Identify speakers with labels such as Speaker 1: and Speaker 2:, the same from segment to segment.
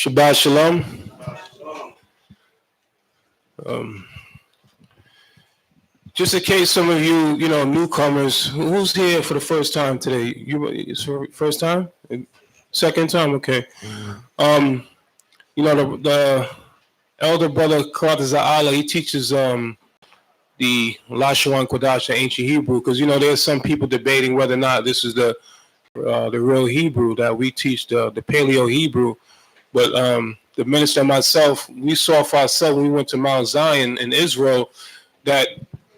Speaker 1: Shabbat shalom. Um, just in case some of you, newcomers, who's here for the first time today? It's your first time? Second time? Okay. The elder brother Karata Allah, he teaches the Lashawan Kodash, the ancient Hebrew, because there's some people debating whether or not this is the real Hebrew that we teach, the Paleo Hebrew. But the minister and myself, we saw for ourselves when we went to Mount Zion in Israel that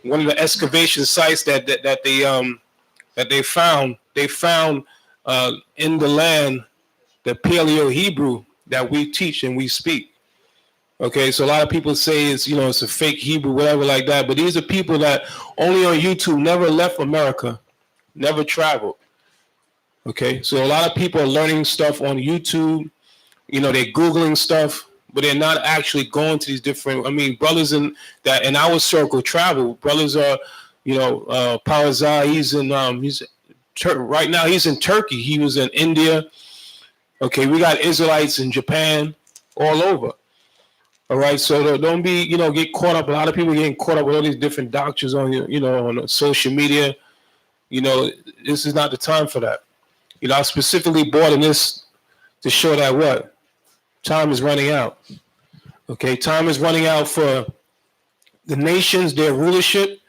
Speaker 1: one of the excavation sites that they found in the land the Paleo Hebrew that we teach and we speak. Okay, so a lot of people say it's a fake Hebrew, whatever like that. But these are people that only on YouTube, never left America, never traveled. Okay, so a lot of people are learning stuff on YouTube. They're Googling stuff, but they're not actually going to these different. Brothers in our circle travel. Brothers are, Parazai. Right now he's in Turkey. He was in India. Okay, we got Israelites in Japan, all over. All right, so don't be, get caught up. A lot of people getting caught up with all these different doctrines on, on social media. This is not the time for that. I specifically brought in this to show that what? Time is running out. Okay, time is running out for the nations, their rulership,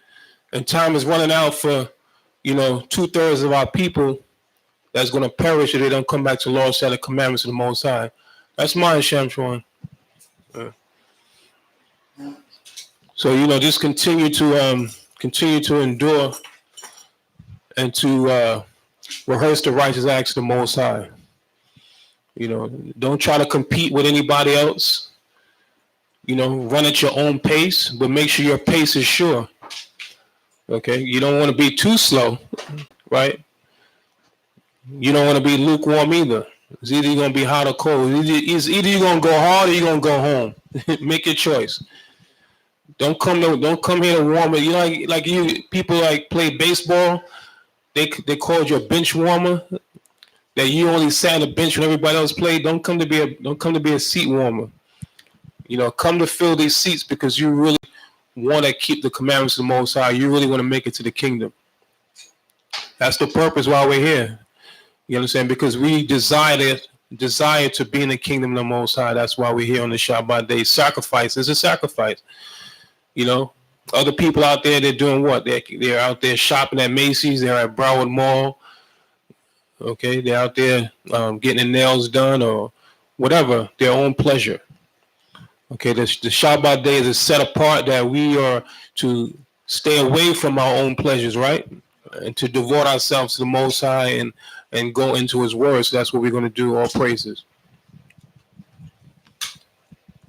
Speaker 1: and time is running out for, 2/3 of our people that's going to perish if they don't come back to the law, set the commandments of the Most High. That's mine, Shamshwan. So, just continue to endure and to rehearse the righteous acts of the Most High. Don't try to compete with anybody else. Run at your own pace, but make sure your pace is sure. Okay, you don't want to be too slow, right? You don't want to be lukewarm either. It's either you're gonna be hot or cold. It's either you're gonna go hard or you're gonna go home. Make your choice. Don't come here to warm it. Like you people like play baseball. They called you a bench warmer. That you only sat on the bench when everybody else played. Don't come to be a seat warmer. Come to fill these seats because you really want to keep the commandments of the Most High. You really want to make it to the kingdom. That's the purpose why we're here. You understand? Because we desire to be in the kingdom of the Most High. That's why we're here on the Shabbat day. Sacrifice is a sacrifice. Other people out there, they're doing what? They're out there shopping at Macy's. They're at Broward Mall. Okay, they're out there getting their nails done or whatever, their own pleasure. Okay, the Shabbat day is set apart that we are to stay away from our own pleasures, right? And to devote ourselves to the Most High and go into His Word. So that's what we're going to do. All praises.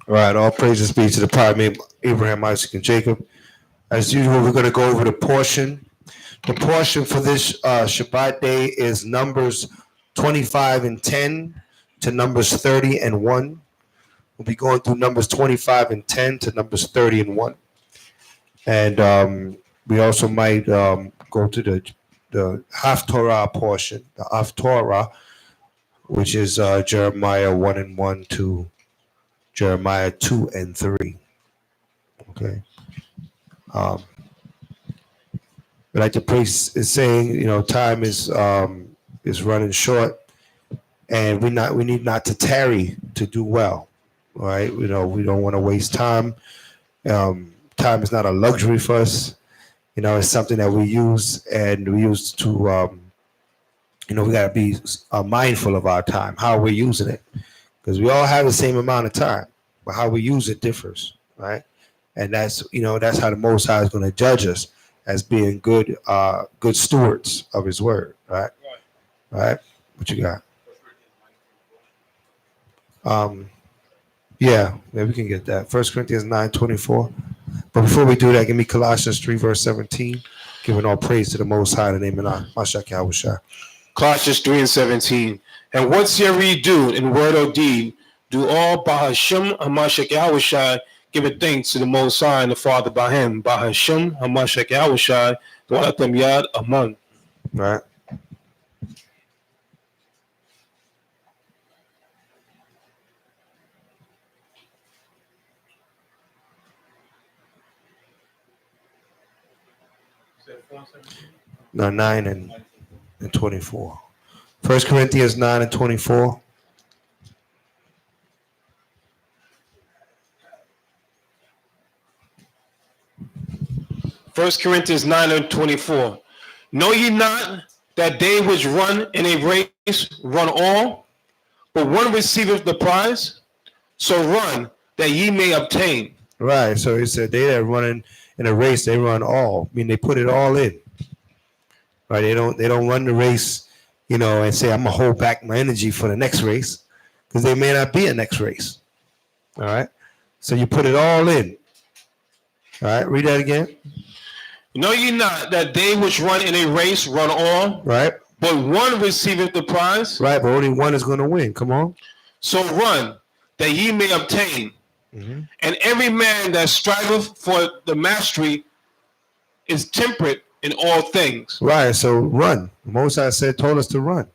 Speaker 2: All right, all praises be to the Prophet of Abraham, Isaac, and Jacob. As usual, we're going to go over the portion. The portion for this Shabbat day is Numbers 25 and 10 to Numbers 30 and 1. We'll be going through Numbers 25 and 10 to Numbers 30 and 1. And we also might go to the Haftorah portion, the Haftorah, which is Jeremiah 1 and 1 to Jeremiah 2 and 3. Okay. Like the priest is saying, time is running short, and we need not to tarry to do well, right? We don't want to waste time. Time is not a luxury for us. It's something that we use, and we use to, we got to be mindful of our time, how we're using it, because we all have the same amount of time, but how we use it differs, right? And that's how the Most High is going to judge us as being good stewards of His word, right? Right? What you got? Yeah, we can get that. 1 Corinthians 9:24. But before we do that, give me Colossians 3 verse 17. Giving all praise to the Most High in the name of Mashiach Yahushua.
Speaker 1: Colossians 3 and 17. And whatsoever ye do in word or deed, do all by Hashem Mashiach Yahushua, giving thanks to the Most High and the Father by Him. By Hashem Mashiach Yahushua, Dwalatam Yad Aman.
Speaker 2: Right. No, 9 and 24. 1 Corinthians 9 and 24.
Speaker 1: First Corinthians 9 and 24. Know ye not that they which run in a race run all, but one receiveth the prize? So run that ye may obtain.
Speaker 2: Right. So he said they that running in a race, they run all. I mean, they put it all in. Right. They don't run the race, and say I'm gonna hold back my energy for the next race, because there may not be a next race. All right. So you put it all in. All right. Read that again.
Speaker 1: Know ye not that they which run in a race run all,
Speaker 2: right?
Speaker 1: But one receiveth the prize.
Speaker 2: Right. But only one is going to win. Come on.
Speaker 1: So run that ye may obtain. Mm-hmm. And every man that striveth for the mastery is temperate in all things.
Speaker 2: Right. So run. Moses told us to run.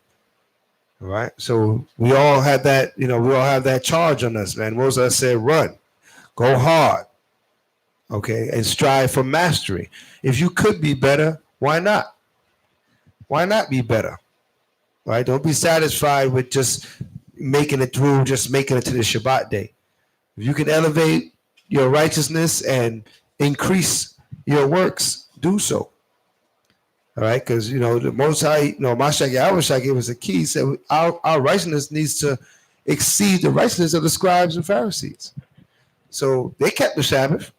Speaker 2: All right. So we all have that, we all have that charge on us, man. Moses said, run, go hard. Okay. And strive for mastery. If you could be better, why not? Why not be better? Right. Don't be satisfied with just making it through, just making it to the Shabbat day. If you can elevate your righteousness and increase your works, do so. All right, because the Most High, Mashiach Yahushua gave us a key. He said our righteousness needs to exceed the righteousness of the scribes and Pharisees. So they kept the Sabbath,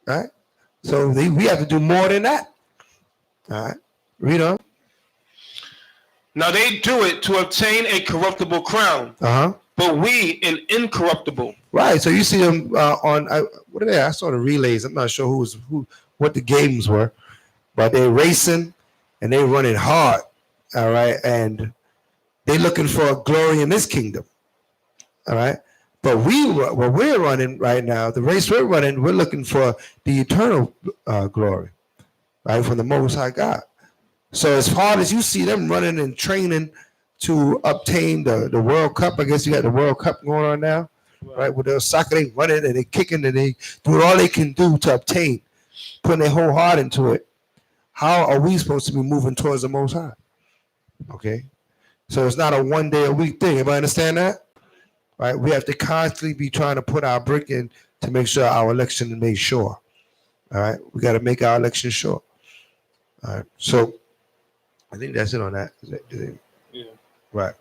Speaker 2: right? So we have to do more than that. All right, read on.
Speaker 1: Now they do it to obtain a corruptible crown, but we an incorruptible. Right.
Speaker 2: So you see them on what are they? I saw the relays. I'm not sure what the games were. But they're racing and they're running hard, all right? And they're looking for glory in this kingdom, all right? But what we're running right now, the race we're running, we're looking for the eternal glory, right, from the Most High God. So as hard as you see them running and training to obtain the World Cup, I guess you got the World Cup going on now, right? With their soccer, they running and they kicking and they doing all they can do to obtain, putting their whole heart into it. How are we supposed to be moving towards the Most High? Okay. So it's not a one day a week thing. Everybody understand that? Right? We have to constantly be trying to put our brick in to make sure our election is made sure. All right. We got to make our election sure. All right. So I think that's it on that. Yeah. Right.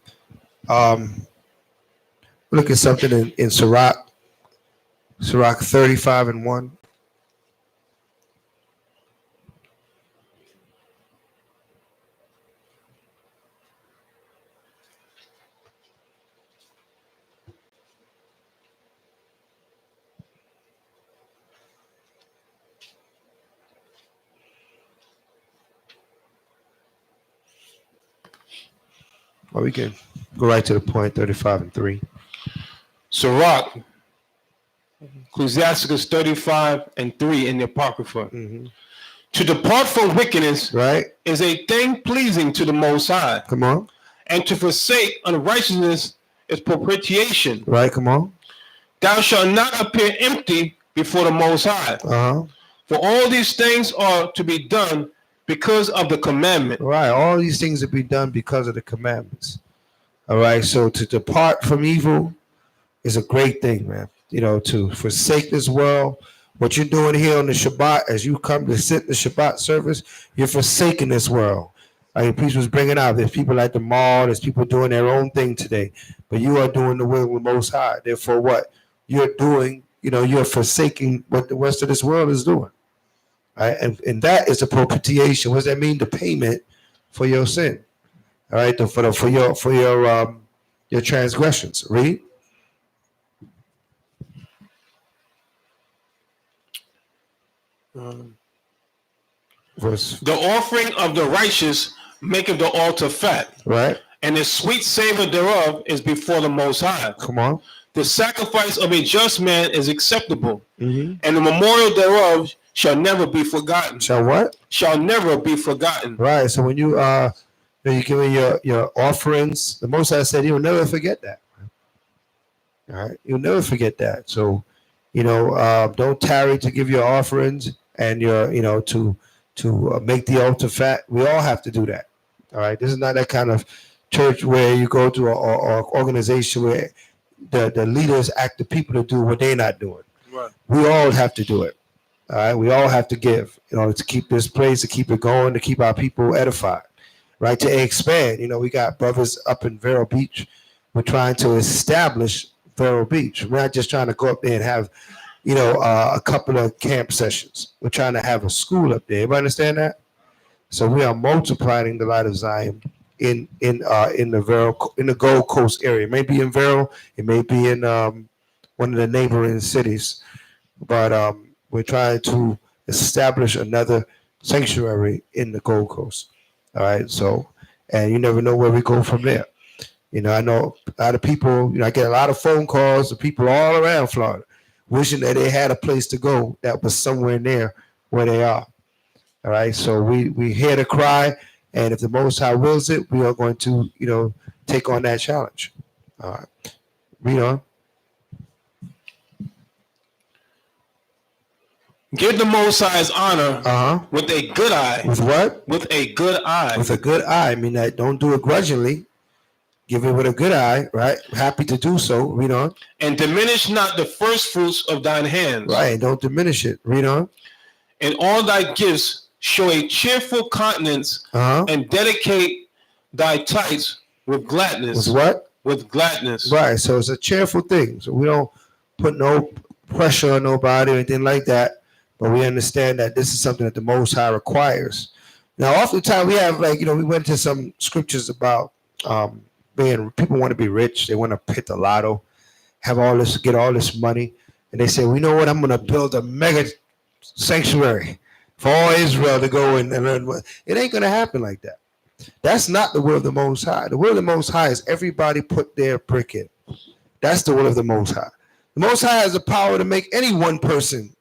Speaker 2: Look at something in Sirach 35 and 1. Well, we can go right to the point, 35 and 3.
Speaker 1: Sirach, Ecclesiasticus 35 and 3 in the Apocrypha. Mm-hmm. To depart from wickedness,
Speaker 2: right,
Speaker 1: is a thing pleasing to the Most High.
Speaker 2: Come on.
Speaker 1: And to forsake unrighteousness is propitiation.
Speaker 2: Right, come on.
Speaker 1: Thou shalt not appear empty before the Most High. For all these things are to be done because of the commandment.
Speaker 2: Right. All these things will be done because of the commandments. All right. So to depart from evil is a great thing, man. To forsake this world. What you're doing here on the Shabbat, as you come to sit in the Shabbat service, you're forsaking this world. Like the priest was bringing out, there's people at the mall, there's people doing their own thing today. But you are doing the will of the Most High. Therefore, what you're doing, you're forsaking what the rest of this world is doing. Right? And that is a propitiation. What does that mean? The payment for your sin. All right, for your transgressions. Read.
Speaker 1: The offering of the righteous maketh the altar fat.
Speaker 2: Right.
Speaker 1: And the sweet savor thereof is before the Most High.
Speaker 2: Come on.
Speaker 1: The sacrifice of a just man is acceptable. Mm-hmm. And the memorial thereof shall never be forgotten.
Speaker 2: Shall what?
Speaker 1: Shall never be forgotten.
Speaker 2: Right. So when you you're giving your offerings, the Most High said you'll never forget that. All right. You'll never forget that. So, don't tarry to give your offerings and your, to make the altar fat. We all have to do that. All right. This is not that kind of church where you go to an organization where the leaders act the people to do what they're not doing.
Speaker 1: Right.
Speaker 2: We all have to do it. All right. We all have to give in order to keep this place, to keep it going, to keep our people edified, right? To expand. We got brothers up in Vero Beach. We're trying to establish Vero Beach. We're not just trying to go up there and have, a couple of camp sessions. We're trying to have a school up there. Everybody understand that? So we are multiplying the light of Zion in the Gold Coast area. It may be in Vero, it may be in one of the neighboring cities, but we're trying to establish another sanctuary in the Gold Coast. All right. So, and you never know where we go from there. I know a lot of people. I get a lot of phone calls of people all around Florida wishing that they had a place to go that was somewhere near where they are. All right. So we hear the cry, and if the Most High wills it, we are going to take on that challenge. All right. Read on.
Speaker 1: Give the Most High's honor with a good eye.
Speaker 2: With what?
Speaker 1: With a good eye.
Speaker 2: With a good eye. I mean, that don't do it grudgingly. Give it with a good eye, right? Happy to do so. Read on.
Speaker 1: And diminish not the first fruits of thine hands.
Speaker 2: Right. Don't diminish it. Read on.
Speaker 1: In all thy gifts, show a cheerful countenance and dedicate thy tithes with gladness.
Speaker 2: With what?
Speaker 1: With gladness.
Speaker 2: Right. So it's a cheerful thing. So we don't put no pressure on nobody or anything like that. But we understand that this is something that the Most High requires. Now, oftentimes we have we went to some scriptures about people want to be rich. They want to hit the lotto, get all this money. And they say, well, you know what? I'm going to build a mega sanctuary for all Israel to go and learn. It ain't going to happen like that. That's not the will of the Most High. The will of the Most High is everybody put their brick in. That's the will of the Most High. The Most High has the power to make any one person,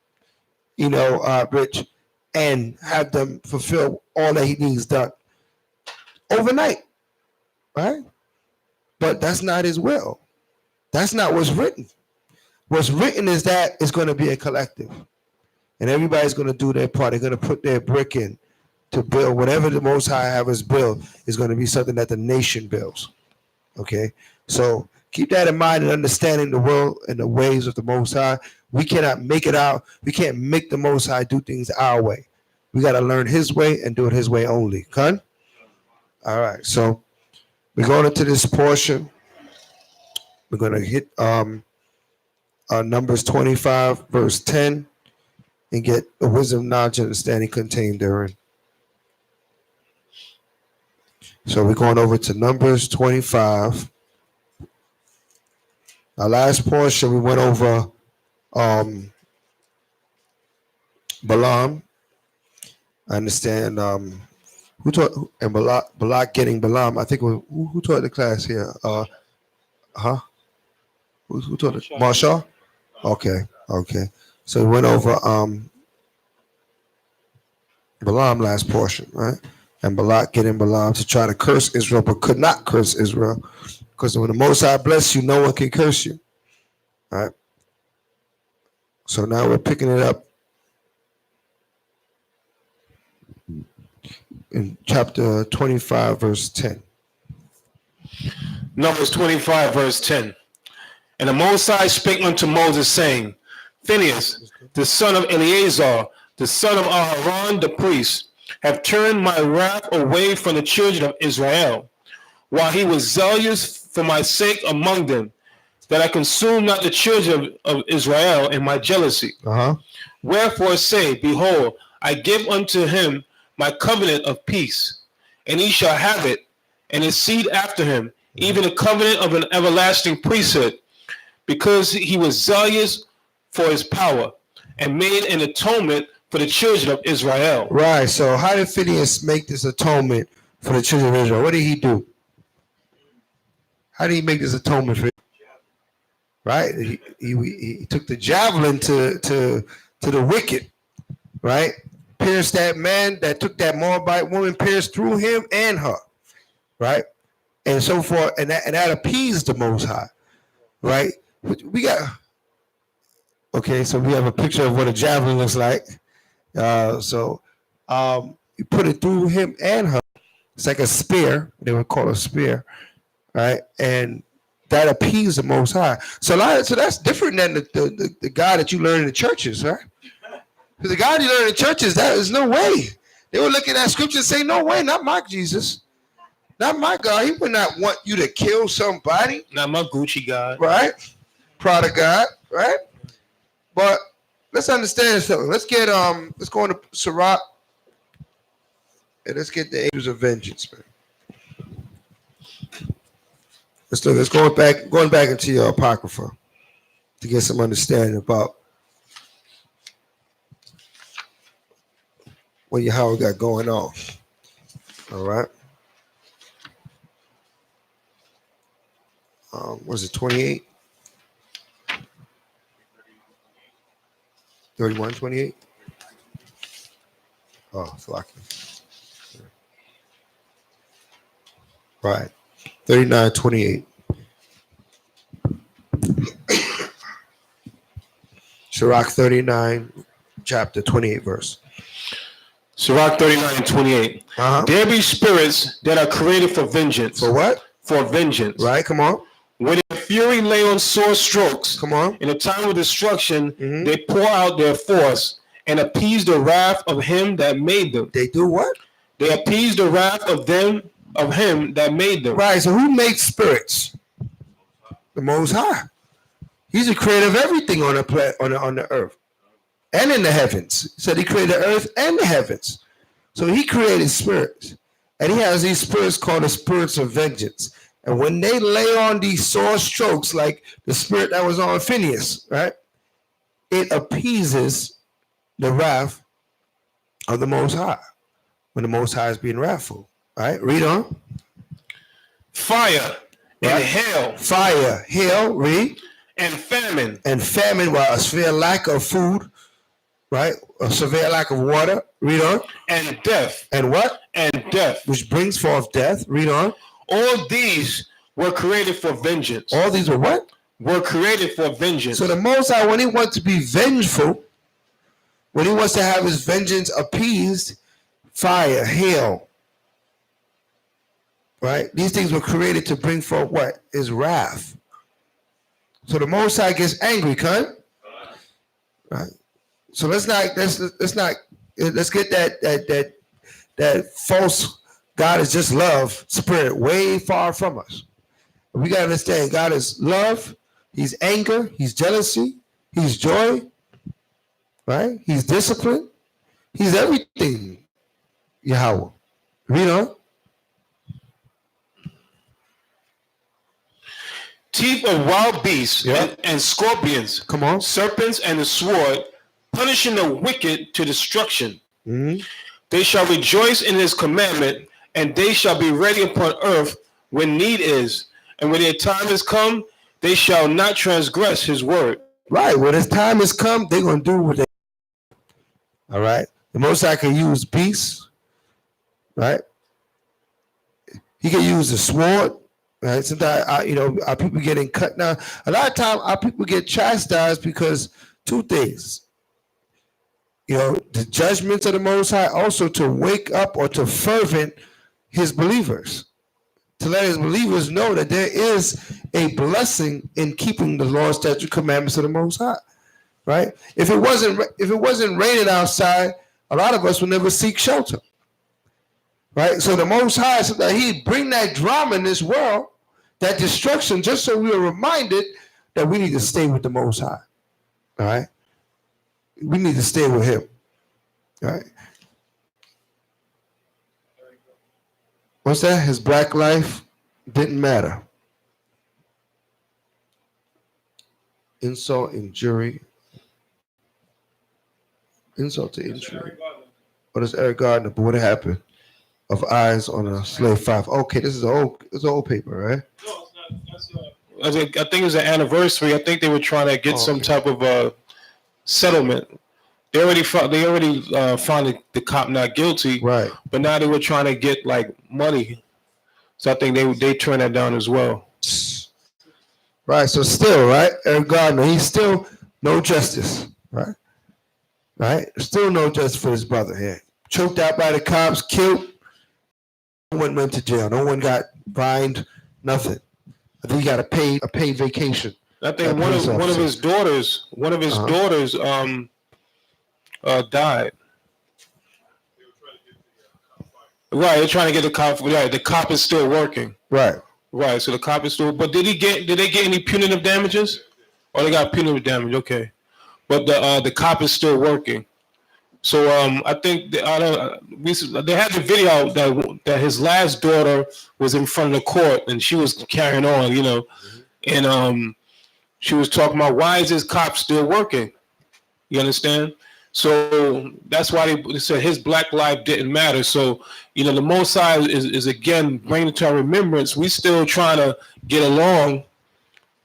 Speaker 2: rich and have them fulfill all that he needs done overnight, right? But that's not his will. That's not what's written. What's written is that it's going to be a collective. And everybody's going to do their part. They're going to put their brick in to build whatever the Most High have us build is going to be something that the nation builds. Okay? So keep that in mind and understanding the world and the ways of the Most High. We cannot make it out. We can't make the Most High do things our way. We got to learn his way and do it his way only. Con? All right. So we're going into this portion. We're going to hit Numbers 25, verse 10, and get the wisdom, knowledge, and understanding contained therein. So we're going over to Numbers 25. Our last portion, we went over Balaam. I understand who taught and Balak getting Balaam. I think who taught the class here? Who taught it? Marshall? Okay. So we went over Balaam last portion, right? And Balak getting Balaam to try to curse Israel, but could not curse Israel. Because when the Most High bless you, no one can curse you. All right. So now we're picking it up in chapter 25, verse 10.
Speaker 1: Numbers 25, verse 10. And the Most High spake unto Moses, saying, Phinehas, the son of Eleazar, the son of Aaron the priest, have turned my wrath away from the children of Israel, while he was zealous for my sake among them, that I consume not the children of Israel in my jealousy. Wherefore say, Behold, I give unto him my covenant of peace, and he shall have it, and his seed after him, even a covenant of an everlasting priesthood, because he was zealous for his power, and made an atonement for the children of Israel.
Speaker 2: Right. So how did Phinehas make this atonement for the children of Israel? What did he do? How did he make this atonement for? Right. He took the javelin to the wicked. Right. Pierced that man that took that Moabite woman, pierced through him and her. Right. And so forth. And that appeased the Most High. Right. We got. Okay. So we have a picture of what a javelin looks like. So You put it through him and her. It's like a spear. They would call it a spear, right? And that appeased the Most High. So that's different than the God that you learn in the churches, right? Because the God you learn in the churches, that is no way. They were looking at scripture and say, no way, not my Jesus. Not my God. He would not want you to kill somebody.
Speaker 1: Not my Gucci God.
Speaker 2: Right? Product God, right? But let's understand something. Let's go into Sirach. And let's get the angels of vengeance, man. Let's going back into your Apocrypha to get some understanding about what Yahweh got going on. All right. Was it 28? 31, 28? Oh, it's lucky. Right. 39, 28. Sirach 39, chapter 28, verse.
Speaker 1: Sirach 39 and 28. There be spirits that are created for vengeance.
Speaker 2: For what?
Speaker 1: For vengeance.
Speaker 2: Right, come on.
Speaker 1: When their fury lay on sore strokes,
Speaker 2: come on.
Speaker 1: In a time of destruction, they pour out their force and appease the wrath of him that made them.
Speaker 2: They do what?
Speaker 1: They appease the wrath of him that made them.
Speaker 2: Right, so who makes spirits? The Most High. He's the creator of everything on the earth and in the heavens. He said he created the earth and the heavens. So he created spirits. And he has these spirits called the spirits of vengeance. And when they lay on these sore strokes, like the spirit that was on Phineas, right? It appeases the wrath of the Most High. When the Most High is being wrathful. Right? Read on.
Speaker 1: Fire and hail.
Speaker 2: Fire, hail, read.
Speaker 1: And famine.
Speaker 2: And famine, while a severe lack of food, right? A severe lack of water. Read on.
Speaker 1: And death.
Speaker 2: And what?
Speaker 1: And death.
Speaker 2: Which brings forth death. Read on.
Speaker 1: All these were created for vengeance.
Speaker 2: All these were what?
Speaker 1: Were created for vengeance.
Speaker 2: So the Most High, when he wants to be vengeful, when he wants to have his vengeance appeased, fire, hail, right? These things were created to bring forth what? His wrath. So the Most High gets angry, cunt. Right? So let's get that false God is just love spirit way far from us. We got to understand God is love, he's anger, he's jealousy, he's joy, right? He's discipline, he's everything. Yahweh. Read on.
Speaker 1: Teeth of wild beasts and scorpions.
Speaker 2: Come on.
Speaker 1: Serpents and the sword, punishing the wicked to destruction.
Speaker 2: Mm-hmm.
Speaker 1: They shall rejoice in his commandment, and they shall be ready upon earth when need is. And when their time is come, they shall not transgress his word.
Speaker 2: Right. When his time has come, they're going to do what they. All right. The Most High can use beasts. Right. He can use the sword. Right. Sometimes, our people getting cut now. A lot of times, our people get chastised because two things. The judgments of the Most High, also to wake up or to fervent his believers, to let his believers know that there is a blessing in keeping the law, statute, commandments of the Most High. Right? If it wasn't raining outside, a lot of us would never seek shelter. Right? So the Most High, so that he'd bring that drama in this world, that destruction, just so we are reminded that we need to stay with the Most High. All right? We need to stay with him. All right? What's that? His black life didn't matter. Insult, injury. Insult to injury. What is Eric Gardner? But what happened? Of eyes on a slave 5. Okay, this is an old paper, right?
Speaker 1: No, it's not. I think it was an anniversary. I think they were trying to get some type of settlement. They already found the cop not guilty,
Speaker 2: right?
Speaker 1: But now they were trying to get like money, so I think they turned that down as well.
Speaker 2: Right. So still, right, Eric Gardner, he's still no justice, right? Right. Still no justice for his brother here. choked out by the cops, killed. No one went to jail. No one got fined. Nothing. I think he got a paid vacation.
Speaker 1: I think one of his daughters died. Right, they're trying to get the cop. Right, the cop is still working.
Speaker 2: Right.
Speaker 1: Right. So the cop is still. But did they get any punitive damages? Oh, they got punitive damage. Okay. But the cop is still working. So I think they had the video that his last daughter was in front of the court and she was carrying on, and she was talking about, why is this cop still working? You understand? So that's why they said his black life didn't matter. So the Most High is again bringing to our remembrance. We still trying to get along.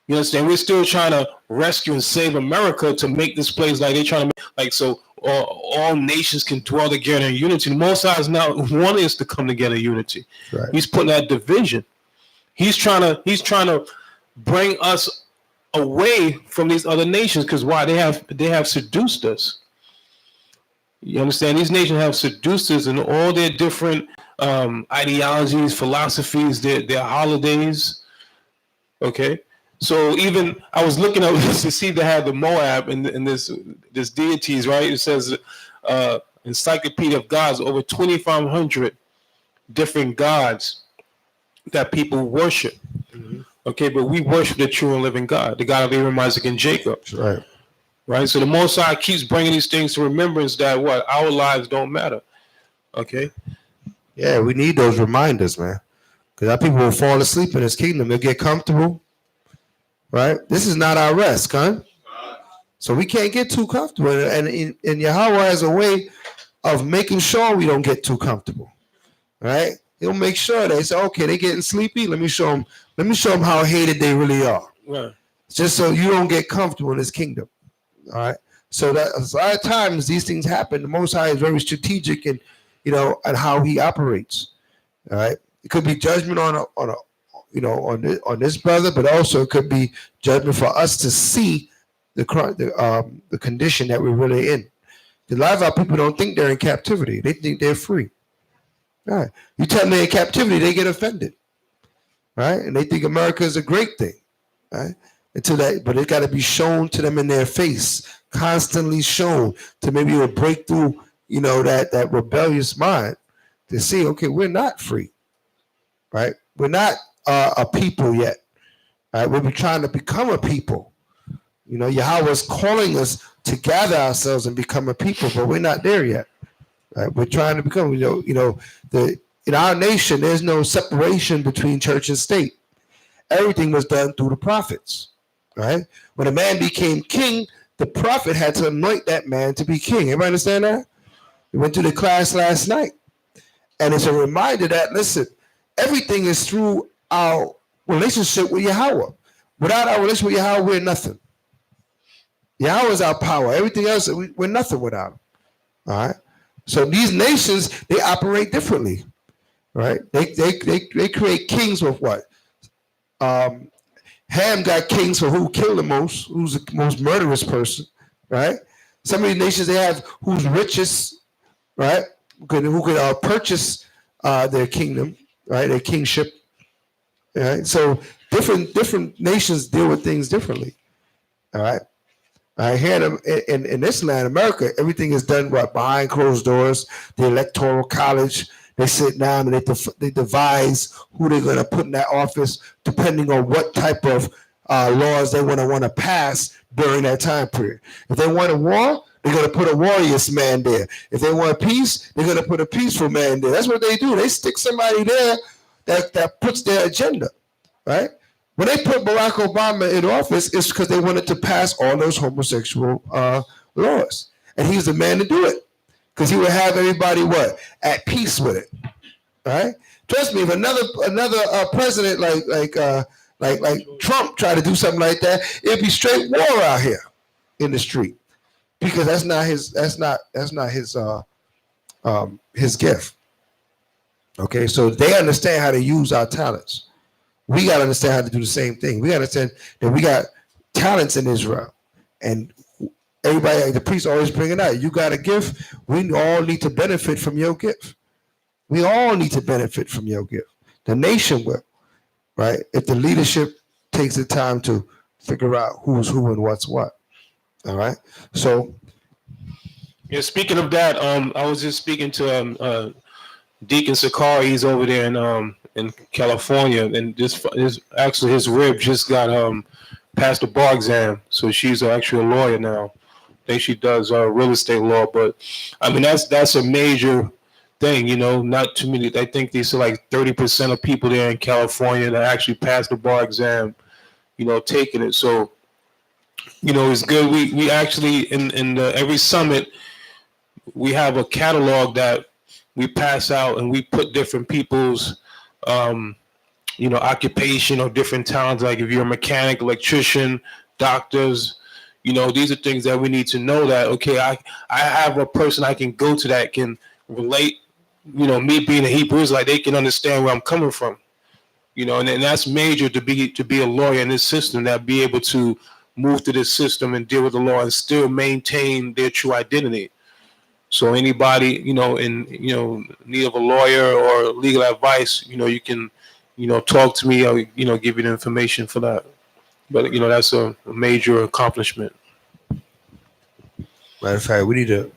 Speaker 1: You understand? We're still trying to rescue and save America to make this place like they're trying to make, so all nations can dwell together in unity. The Most High is now wanting us to come together in unity.
Speaker 2: Right.
Speaker 1: He's putting that division. He's trying to bring us away from these other nations, because why? They have seduced us. You understand? These nations have seduced us in all their different ideologies, philosophies, their holidays. Okay. So even I was looking up to see they have the Moab and this deities, right? It says Encyclopedia of Gods, over 2,500 different gods that people worship. Mm-hmm. Okay, but we worship the true and living God, the God of Abraham, Isaac, and Jacob.
Speaker 2: Right.
Speaker 1: Right. So the Most High keeps bringing these things to remembrance that our lives don't matter. Okay.
Speaker 2: Yeah, we need those reminders, man. Because our people will fall asleep in His kingdom. They'll get comfortable. Right? This is not our rest, huh? So we can't get too comfortable. And Yahweh has a way of making sure we don't get too comfortable. Right? He'll make sure they say, okay, they're getting sleepy. Let me show them how hated they really are.
Speaker 1: Right.
Speaker 2: Just so you don't get comfortable in His kingdom. All right. So that a lot of times these things happen. The Most High is very strategic and and how He operates. All right. It could be judgment on this brother, but also it could be judgment for us to see the condition that we're really in. A lot of our people don't think they're in captivity; they think they're free. All right. You tell them they're in captivity, they get offended, right? And they think America is a great thing, right? But it got to be shown to them in their face, constantly shown to maybe it'll break through, that rebellious mind to see, okay, we're not free, right? We're not a people yet. Right? We're trying to become a people. Yahweh's calling us to gather ourselves and become a people, but we're not there yet. Right? We're trying to become, in our nation, there's no separation between church and state. Everything was done through the prophets. Right? When a man became king, the prophet had to anoint that man to be king. Everybody understand that? We went through the class last night. And it's a reminder that, listen, everything is through our relationship with Yahweh. Without our relationship with Yahweh, we're nothing. Yahweh is our power. Everything else, we're nothing without Him. All right. So these nations, they operate differently. Right? They create kings with what? Ham got kings for who killed the most, who's the most murderous person. Right? Some of these nations, they have who's richest. Right? Who could purchase their kingdom. Right, their kingship. Right, so different nations deal with things differently. All right, here in this land, America, everything is done behind closed doors. The Electoral College, they sit down and they devise who they're going to put in that office, depending on what type of laws they want to pass during that time period. If they want a war, they're going to put a warrior's man there. If they want peace, they're going to put a peaceful man there. That's what they do. They stick somebody there that puts their agenda, right? When they put Barack Obama in office, it's because they wanted to pass all those homosexual laws. And he's the man to do it because he would have everybody at peace with it, right? Trust me, if another president like Trump tried to do something like that, it'd be straight war out here in the street. Because that's not his gift. Okay, so they understand how to use our talents. We got to understand how to do the same thing. We got to understand that we got talents in Israel, and Everybody, the priest always bring it out. You got a gift. We all need to benefit from your gift. We all need to benefit from your gift. The nation will, right? If the leadership takes the time to figure out who's who and what's what. All right. So,
Speaker 1: yeah. Speaking of that, I was just speaking to Deacon Sakari. He's over there in California, and actually his rib just got passed the bar exam, so she's actually a lawyer now. I think she does real estate law, but I mean that's a major thing, you know. Not too many. I think they said like 30% of people there in California that actually passed the bar exam, you know, taking it. So, you know, it's good. We actually in every summit we have a catalog that we pass out, and we put different people's you know, occupation or different talents. Like if you're a mechanic, electrician, doctors, you know, these are things that we need to know that, okay, I have a person I can go to that can relate, you know, me being a Hebrew Israelite, they can understand where I'm coming from, you know, and that's major to be a lawyer in this system, that be able to move through this system and deal with the law and still maintain their true identity. So anybody, you know, in, you know, need of a lawyer or legal advice, you know, you can, you know, talk to me. I'll, you know, give you the information for that. But, you know, that's a major accomplishment.
Speaker 2: matter of fact, we need to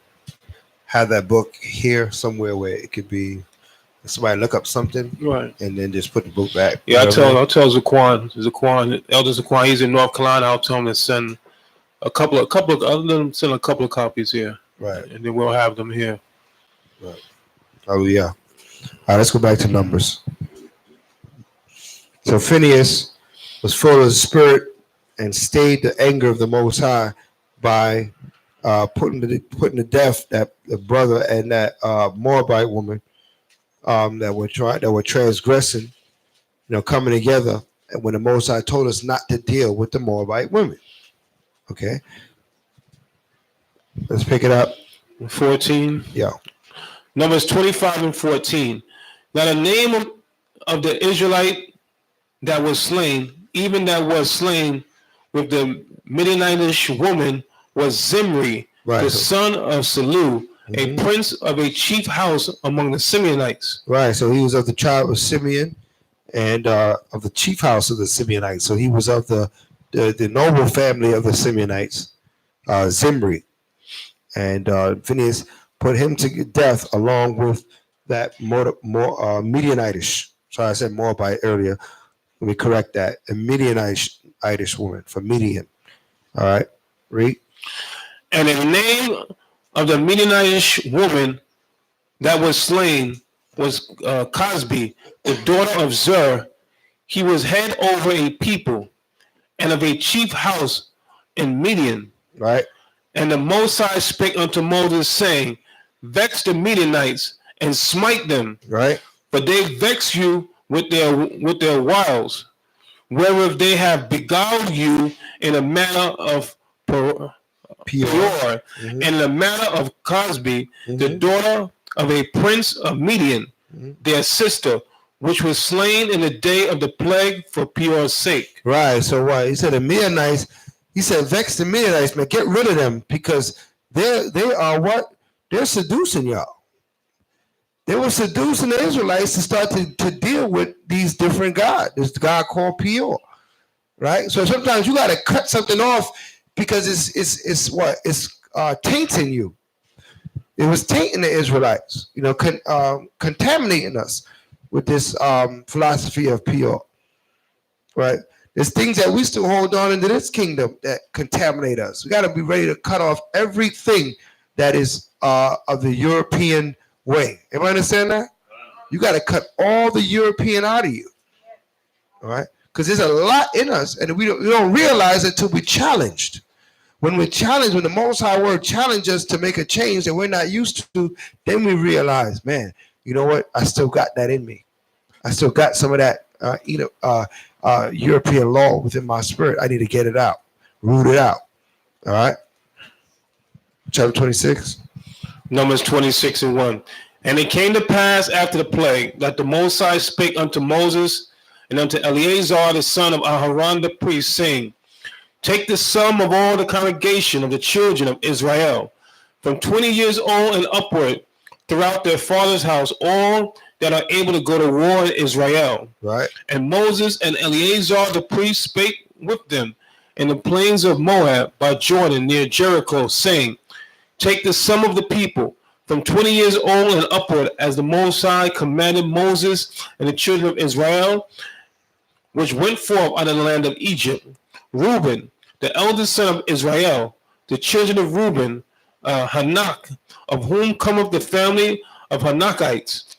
Speaker 2: have that book here somewhere where it could be somebody look up something,
Speaker 1: right,
Speaker 2: and then just put the book back.
Speaker 1: Yeah, I'll tell Zaquan, Elder Zaquan, he's in North Carolina. I'll tell him to send a couple of I'll let him send a couple of copies here.
Speaker 2: Right.
Speaker 1: And then we'll have them here.
Speaker 2: Right. Oh yeah. All right, let's go back to Numbers. So Phineas was full of the Spirit and stayed the anger of the Most High by putting to death that the brother and that Moabite woman that were transgressing, you know, coming together. And when the Most High told us not to deal with the Moabite women, okay, let's pick it up.
Speaker 1: 14.
Speaker 2: Yeah.
Speaker 1: Numbers 25 and 14. Now the name of the Israelite that was slain, even that was slain with the Midianitish woman, was Zimri,
Speaker 2: right,
Speaker 1: the son of Salu, a prince of a chief house among the Simeonites.
Speaker 2: Right. So he was of the tribe of Simeon and of the chief house of the Simeonites. So he was of the noble family of the Simeonites, Zimri. And Phineas put him to death along with that Midianitish. Sorry, I said Moabite earlier. Let me correct that. A Midianitish woman from Midian. All right, read.
Speaker 1: And the name of the Midianitish woman that was slain was Cosbi, the daughter of Zer. He was head over a people and of a chief house in Midian.
Speaker 2: Right.
Speaker 1: And the Most High spake unto Moses, saying, vex the Midianites and smite them.
Speaker 2: Right.
Speaker 1: For they vex you with their wiles, wherewith they have beguiled you in a manner of Peor, and in the manner of Cosbi, the daughter of a prince of Midian, their sister, which was slain in the day of the plague for Peor's sake.
Speaker 2: Right. So what he said, the Midianites. He said, vex the Midianites, man, get rid of them, because they are what? They're seducing y'all. They were seducing the Israelites to start to deal with these different gods. This God called Peor, right? So sometimes you got to cut something off because it's what? It's tainting you. It was tainting the Israelites, you know, contaminating us with this philosophy of Peor, right? There's things that we still hold on into this kingdom that contaminate us. We got to be ready to cut off everything that is of the European way. Everybody understand that? You got to cut all the European out of you. All right? Because there's a lot in us, and we don't realize it until we're challenged. When we're challenged, when the Most High Word challenges us to make a change that we're not used to, then we realize, man, you know what? I still got that in me. I still got some of that European law within my spirit. I need to get it out, root it out. All right. Chapter 26.
Speaker 1: Numbers 26 and 1. And it came to pass after the plague that the Most High spake unto Moses and unto Eleazar the son of Aharon the priest, saying, Take the sum of all the congregation of the children of Israel, from 20 years old and upward, throughout their father's house, all that are able to go to war in Israel.
Speaker 2: Right.
Speaker 1: And Moses and Eleazar the priest spake with them in the plains of Moab by Jordan near Jericho, saying, Take the sum of the people, from 20 years old and upward, as the Most High commanded Moses and the children of Israel, which went forth out of the land of Egypt. Reuben, the eldest son of Israel, the children of Reuben, Hanak, of whom cometh the family of Hanakites,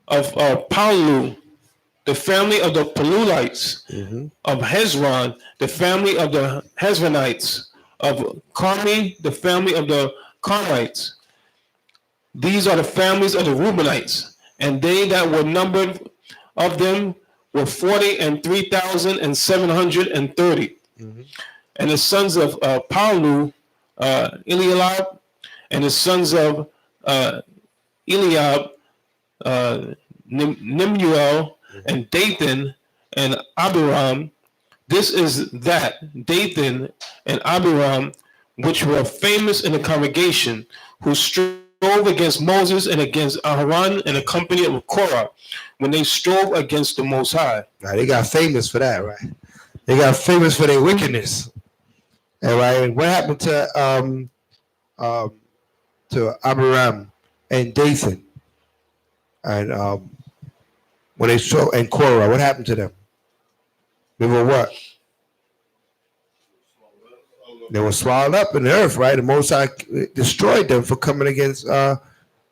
Speaker 1: of Palu, the family of the Palulites, of Hezron, the family of the Hezronites, of Carmi, the family of the Carmites. These are the families of the Reubenites, and they that were numbered of them were 43,730. And the sons of Palu, Eliab, and the sons of Eliab, Nemuel, and Dathan, and Abiram. This is that, Dathan and Abiram, which were famous in the congregation, who strove against Moses and against Aaron and the company of Korah, when they strove against the Most High.
Speaker 2: Now, they got famous for that, right? They got famous for their wickedness. And right, what happened to Abiram and Dathan? And when they strove, and Korah, what happened to them? They were what? They were swallowed up in the earth, right? The Most High destroyed them for coming against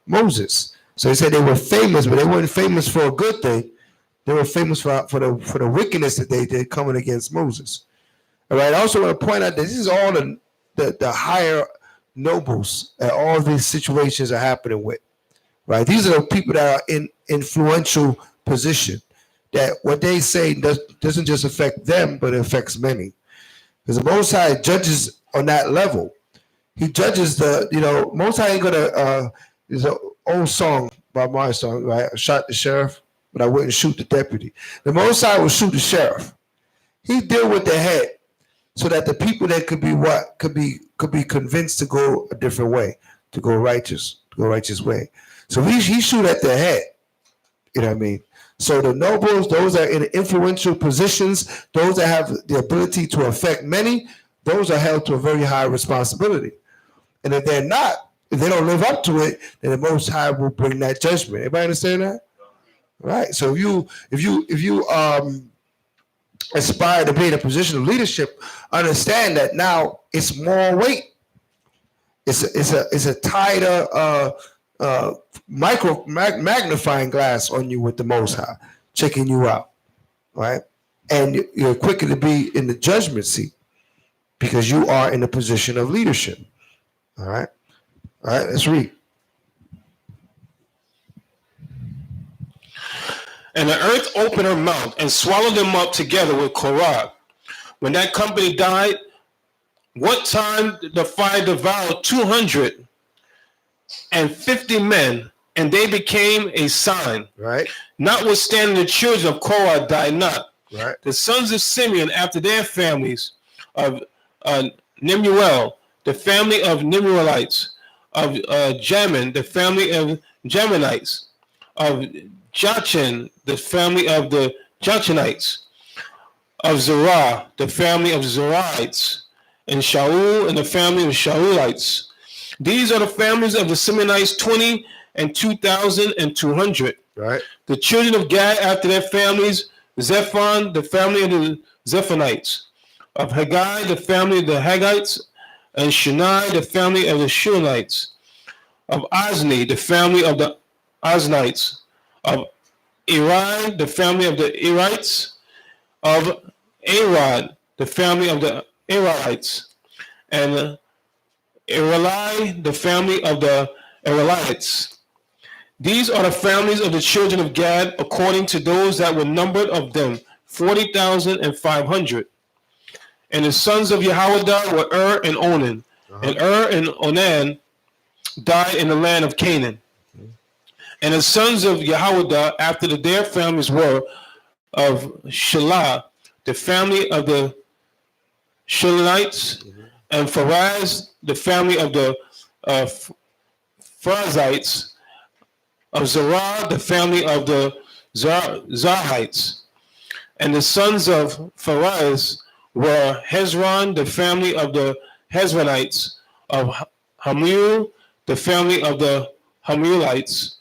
Speaker 2: Moses. So he said they were famous, but they weren't famous for a good thing. They were famous for the wickedness that they did coming against Moses. All right. I also want to point out that this is all the higher nobles that all these situations are happening with. Right. These are the people that are in influential position. That what they say doesn't just affect them, but it affects many. Because the Most High judges on that level. He judges Most High ain't gonna. There's an old song by my song, right? I shot the sheriff, but I wouldn't shoot the deputy. The Most High will shoot the sheriff. He deal with the head, so that the people that could be convinced to go a different way, to go righteous way. So he shoot at the head. You know what I mean? So the nobles, those that are in influential positions, those that have the ability to affect many, those are held to a very high responsibility. And if they don't live up to it, then the Most High will bring that judgment. Everybody understand that? Right. So if you aspire to be in a position of leadership, understand that now it's more weight. It's a tighter magnifying glass on you with the Most High, checking you out, right? And you're quicker to be in the judgment seat because you are in a position of leadership. All right, let's read.
Speaker 1: And the earth opened her mouth and swallowed them up together with Korah. When that company died, what time the fire devoured 250 men, and they became a sign.
Speaker 2: Right.
Speaker 1: Notwithstanding, the children of Korah died not.
Speaker 2: Right.
Speaker 1: The sons of Simeon, after their families, of Nemuel, the family of Nemuelites, of Jamin, the family of Jaminites, of Jachin, the family of the Jachinites, of Zerah, the family of Zerahites, and Shaul, and the family of Shaulites. These are the families of the Simeonites, 20 and 2,200.
Speaker 2: Right.
Speaker 1: The children of Gad after their families, Zephon, the family of the Zephonites, of Haggai, the family of the Haggites, and Shunai, the family of the Shunites, of Ozni, the family of the Oznites, of Eri, the family of the Erites, of Arod, the family of the Erites, and Erelai, the family of the Erelites. These are the families of the children of Gad, according to those that were numbered of them, 40,500. And the sons of Jehoiada were and Onan. And and Onan died in the land of Canaan. And the sons of Jehoiada, after their families were of Shelah, the family of the Shilonites, and Pharez, the family of the Pharezites, of Zerah, the family of the Zarhites. And the sons of Pharez were Hezron, the family of the Hezronites, of Hamul, the family of the Hamulites.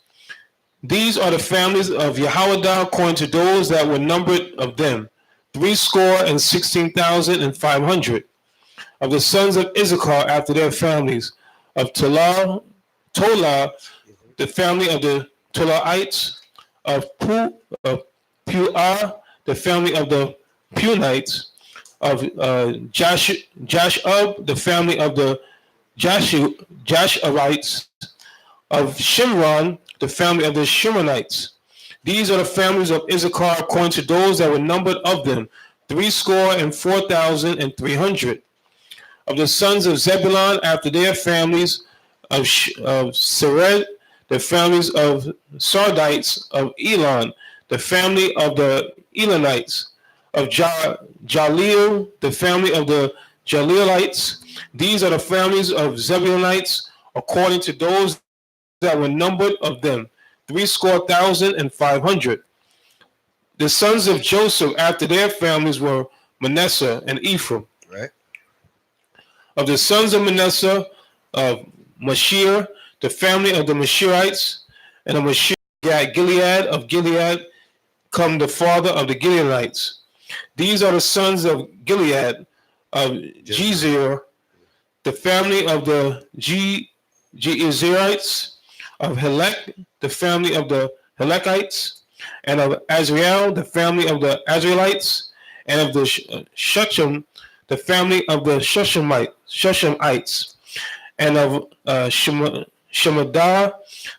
Speaker 1: These are the families of Yehoiada according to those that were numbered of them, 16,500. Of the sons of Issachar after their families, of Tola, the family of the Tolaites, of Puah, the family of the Punites, of Jashub, the family of the Jasharites, of Shimron, the family of the Shimronites. These are the families of Issachar according to those that were numbered of them, 64,300. Of the sons of Zebulun after their families, of Sered, the families of Sardites, of Elon, the family of the Elonites, of Jaleel, the family of the Jaleelites. These are the families of Zebulunites according to those that were numbered of them, 65,000. The sons of Joseph after their families were Manasseh and Ephraim.
Speaker 2: Right.
Speaker 1: Of the sons of Manasseh, of Mashir, the family of the Mashirites, and of Mashir, Gilead, of Gilead, come the father of the Gileadites. These are the sons of Gilead, of Jezer, the family of the Jezerites, of Helek, the family of the Helekites, and of Azrael, the family of the Azraelites, and of the Shechem, the family of the Shechemites, and of Shemadah,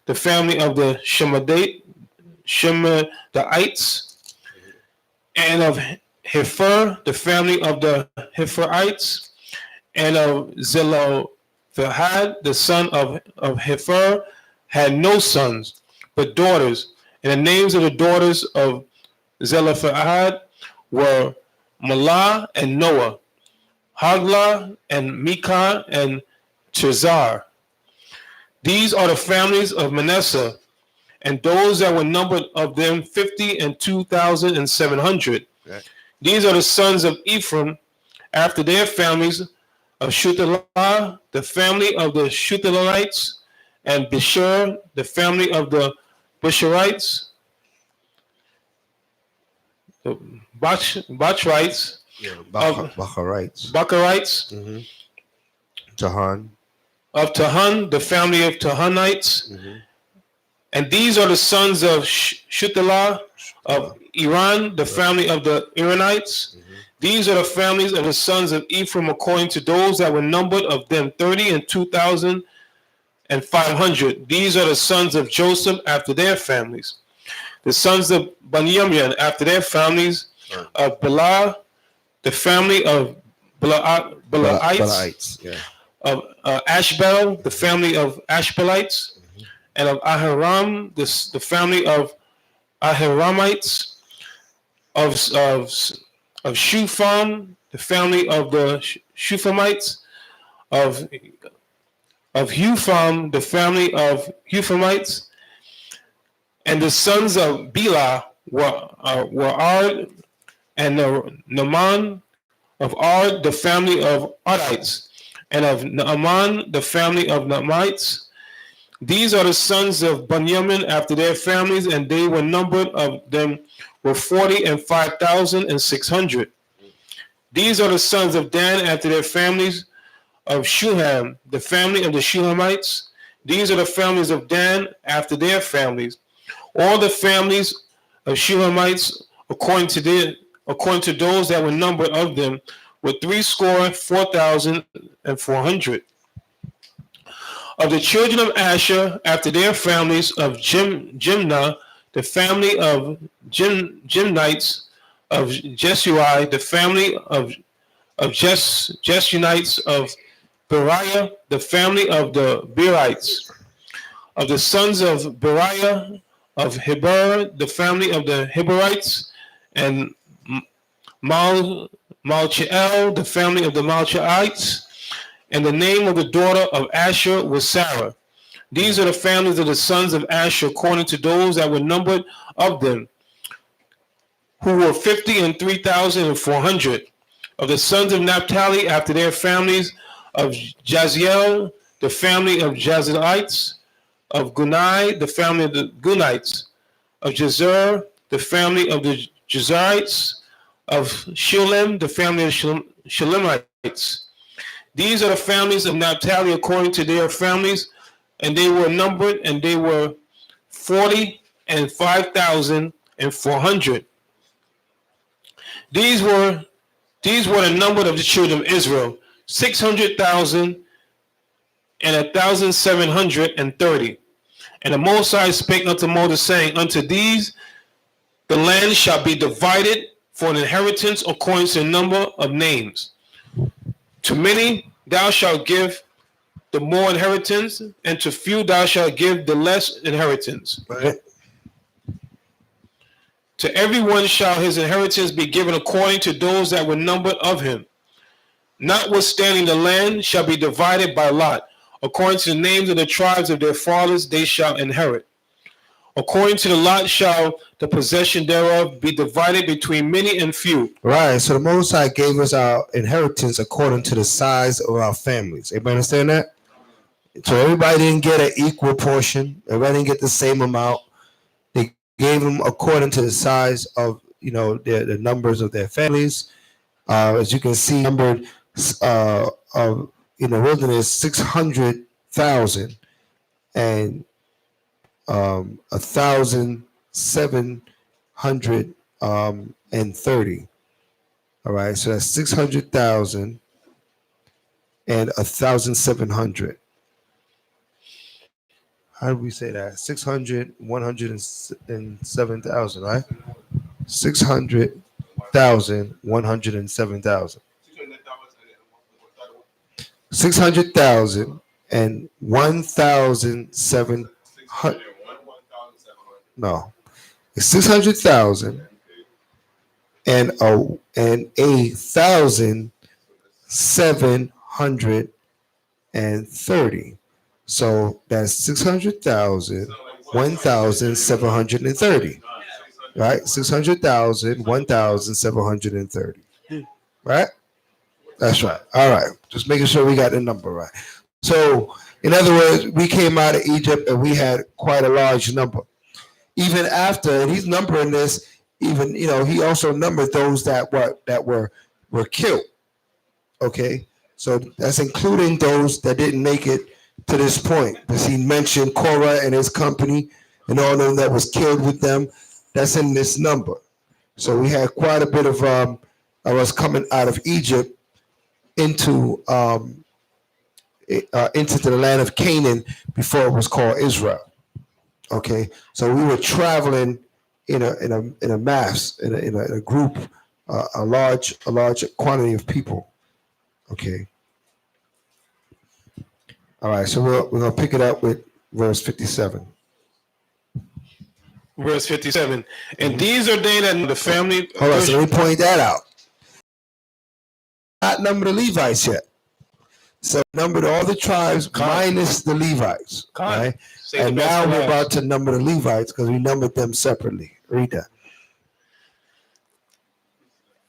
Speaker 1: the family of the Shemaites, and of Hefer, the family of the Heferites, and of Zelophehad, the son of Hefer, had no sons, but daughters. And the names of the daughters of Zelophehad were Malah and Noah, Haglah and Mikah and Chazar. These are the families of Manasseh, and those that were numbered of them 52,700. Right. These are the sons of Ephraim after their families, of Shuthelah, the family of the Shuthelanites, and Bishur, the family of the Bishurites, the Bachrites, Bacharites,
Speaker 2: Tahan.
Speaker 1: Of Tahan, the family of Tahanites. And these are the sons of Shuthelah, of Iran, the family of the Iranites. These are the families of the sons of Ephraim according to those that were numbered of them, 32,500. These are the sons of Joseph after their families. The sons of Benjamin after their families, of Bela, the family of Belaites, of Ashbel, the family of Ashbelites, and of Ahiram, the family of Ahiramites, of Shufam, the family of the Shufamites, of Hufam, the family of Hufamites, and the sons of Bela were Ard, and Naaman of Ard, the family of Ardites, and of Naaman, the family of Naamites. These are the sons of Benjamin after their families, and they were numbered of them were 45,600. These are the sons of Dan after their families, of Shuham, the family of the Shuhamites. These are the families of Dan after their families. All the families of Shuhamites, according to those that were numbered of them, were 64,400. Of the children of Asher, after their families, of Jimnah, the family of Jimnites, of Jesui, the family of Jesunites, of Beriah, the family of the Berites. Of the sons of Beriah, of Heber, the family of the Heberites, and Malchiel, the family of the Malchiites, and the name of the daughter of Asher was Sarah. These are the families of the sons of Asher, according to those that were numbered of them, who were 50,003,400. Of the sons of Naphtali, after their families, of Jaziel, the family of Jazelites, of Gunai, the family of the Gunites, of Jezer, the family of the Jezerites, of Shilem, the family of Shilemites. These are the families of Naphtali according to their families, and they were numbered, and they were 40,005,400. These were the number of the children of Israel, 600,000 and 1,730. And the Most High spake unto Moses, saying, unto these the land shall be divided for an inheritance according to the number of names. To many thou shalt give the more inheritance, and to few thou shalt give the less inheritance.
Speaker 2: Right.
Speaker 1: To everyone shall his inheritance be given according to those that were numbered of him. Notwithstanding, the land shall be divided by lot. According to the names of the tribes of their fathers, they shall inherit. According to the lot shall the possession thereof be divided between many and few.
Speaker 2: Right. So the Most High gave us our inheritance according to the size of our families. Everybody understand that? So everybody didn't get an equal portion. Everybody didn't get the same amount. They gave them according to the size of, the numbers of their families. As you can see, numbered in the wilderness 600,000 and 1,730. All right, so that's 600,000 and 1,700. How do we say that? 600, 107,000, right? 600,000, 107,000. 600,000 and 1,700. No, it's 600,000 and 1,730. So that's 600,000, 1,730. Right? 600,000, 1,730. Right? That's right. All right. Just making sure we got the number right. So, in other words, we came out of Egypt and we had quite a large number. Even after, and he's numbering this, even, he also numbered those that were killed. Okay? So that's including those that didn't make it to this point. Because he mentioned Korah and his company and all of them that was killed with them. That's in this number. So we had quite a bit of us coming out of Egypt into the land of Canaan before it was called Israel. Okay, so we were traveling in a mass, in a group, a large quantity of people. Okay. All right, so we're gonna pick it up with verse 57.
Speaker 1: Verse 57. And these are they that the family.
Speaker 2: Hold on, so let me point that out. Not number the Levites yet. So numbered all the tribes minus the Levites. Right? And now we're about to number the Levites because we numbered them separately. Read that.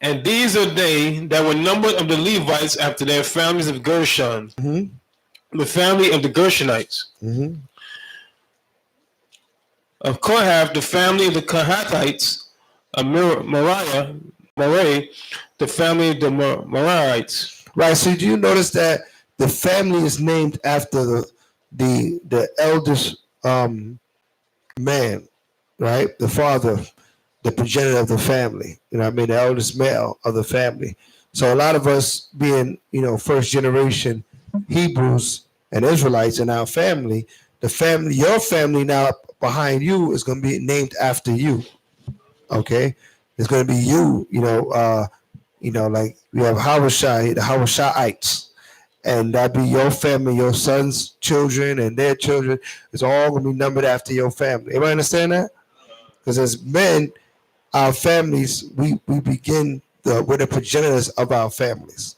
Speaker 1: And these are they that were numbered of the Levites after their families of Gershon, the family of the Gershonites. Of Kohath, the family of the Kohathites, of Merari, the family of the Merarites.
Speaker 2: Right. So do you notice that the family is named after the eldest man, right? The father, the progenitor of the family. The eldest male of the family. So a lot of us being, first generation Hebrews and Israelites in our family, your family now behind you is going to be named after you. Okay, it's going to be you. Like we have Hawashai, the Hawashaites, and that'd be your family, your sons' children, and their children. It's all going to be numbered after your family. Everybody understand that? Because as men, our families, we begin we're the progenitors of our families.